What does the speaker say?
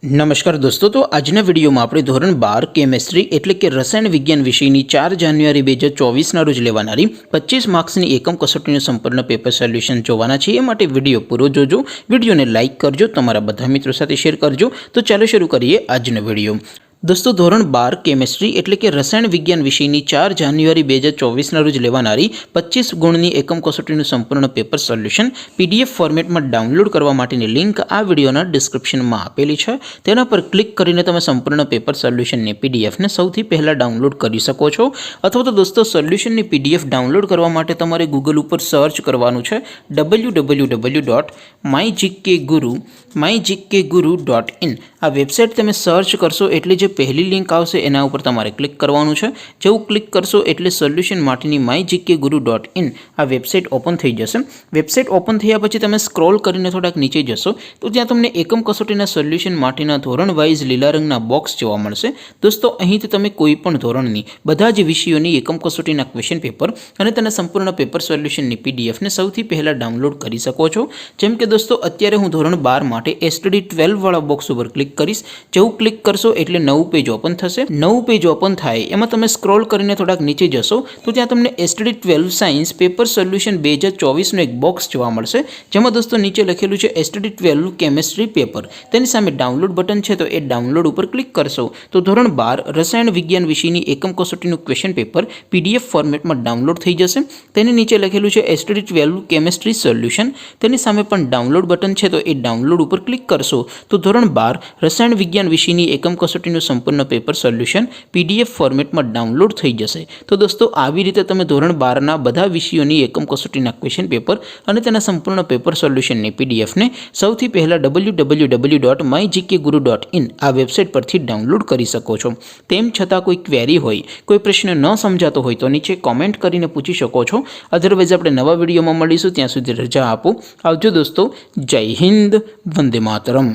नमस्कार दोस्तों, तो આજના વિડીયોમાં આપણે ધોરણ 12 કેમેસ્ટ્રી એટલે કે રસાયણ વિજ્ઞાન વિષયની 4 જાન્યુઆરી 2024ના રોજ લેવાનારી 25 માર્ક્સની એકમ કસોટીનું સંપૂર્ણ પેપર સોલ્યુશન જોવાના છે। એ માટે વિડીયો પૂરો જોજો, વિડીયોને લાઇક કરજો, તમારા બધા મિત્રો સાથે શેર કરજો। તો ચાલો શરૂ કરીએ આજનો વિડીયો। दोस्तों धोरण 12 केमिस्ट्री एटले के रसायण विज्ञान विषयनी 4 जान्युआरी 2024 रोज लेवानारी 25 गुणनी एकम कसोटीनुं संपूर्ण पेपर सोल्यूशन पीडीएफ फॉर्मेट में डाउनलॉड करवा माटेनी लिंक आ विडियोना डिस्क्रिप्शन में आपेली छे। तेना पर क्लिक करीने तमे संपूर्ण पेपर सोल्यूशन ने पीडीएफ ने सौथी पहला डाउनलॉड करी सको छो। अथवा तो दोस्तों सोल्यूशन ने पीडीएफ डाउनलॉड करवा माटे तमारे गूगल पर सर्च करवानुं छे www.mygkguru.in। आ वेबसाइट तमे सर्च करशो एटले जे पहली लिंक आवशे एना उपर तमारे क्लिक करवानुं छे। जेवुं क्लिक करशो एटले सोल्यूशन माटेनी mygkguru.in आ वेबसाइट ओपन थई जशे। वेबसाइट ओपन थया पछी तमे स्क्रॉल करीने थोड़ाक नीचे जशो तो त्यां तमने एकम कसोटीना सोल्यूशन माटेना धोरण वाइज लीला रंगना बॉक्स जोवा मळशे। दोस्तों અહીંથી તમે કોઈપણ ધોરણની બધા જ વિષયોની એકમ કસોટીના ક્વેશ્ચન પેપર અને તેના સંપૂર્ણ પેપર સોલ્યુશનની પીડીએફ ને સૌથી પહેલા ડાઉનલોડ કરી શકો છો। જેમ કે દોસ્તો અત્યારે હું ધોરણ 12 માટે એસટીડી 12 વાળા બોક્સ ઉપર ક્લિક કરીશ। જેવું ક્લિક કરશો એટલે નવું पेज ओपन थशे। नवुं पेज ओपन थाय एमां तमे स्क्रॉल करीने थोड़ाक नीचे जशो तो त्यां तमने एसटीडी 12 साइंस पेपर सोल्यूशन 2024 नो एक बॉक्स जोवा मळशे। जेमां दोस्तों नीचे लखेलुं छे एसटीडी 12 केमिस्ट्री पेपर। तेनी सामे डाउनलॉड बटन छे तो ए डाउनलॉड उपर क्लिक करशो तो धोरण 12 रसायण विज्ञान विषयनी एकम कसोटीनुं क्वेश्चन पेपर पीडीएफ फॉर्मेट में डाउनलॉड थई जशे। तेनी नीचे लखेलुं छे एसटीडी 12 केमिस्ट्री सोल्यूशन। तेनी सामे पण डाउनलॉड बटन छे तो ए डाउनलॉड उपर क्लिक करशो तो धोरण 12 रसायण विज्ञान विषयनी एकम कसोटीनुं संपूर्ण पेपर सोल्यूशन पीडीएफ फॉर्मेट में डाउनलॉड थई जशे। तो दोस्तों આવી રીતે તમે ધોરણ 12 ના બધા વિષયોની એકમ કસોટીના ક્વેશ્ચન પેપર અને તેના સંપૂર્ણ પેપર સોલ્યુશનની પીડીએફ ને સૌથી પહેલા www.mygkguru.in આ વેબસાઇટ પરથી ડાઉનલોડ કરી શકો છો। તેમ છતાં કોઈ ક્વેરી હોય, કોઈ પ્રશ્ન ન સમજાતો હોય તો નીચે કોમેન્ટ કરીને પૂછી શકો છો। અધરવાઇઝ આપણે નવા વિડીયોમાં મળીશું, ત્યાં સુધી રજા આપો। આવજો દોસ્તો, જય હિન્દ, વંદે માતરમ।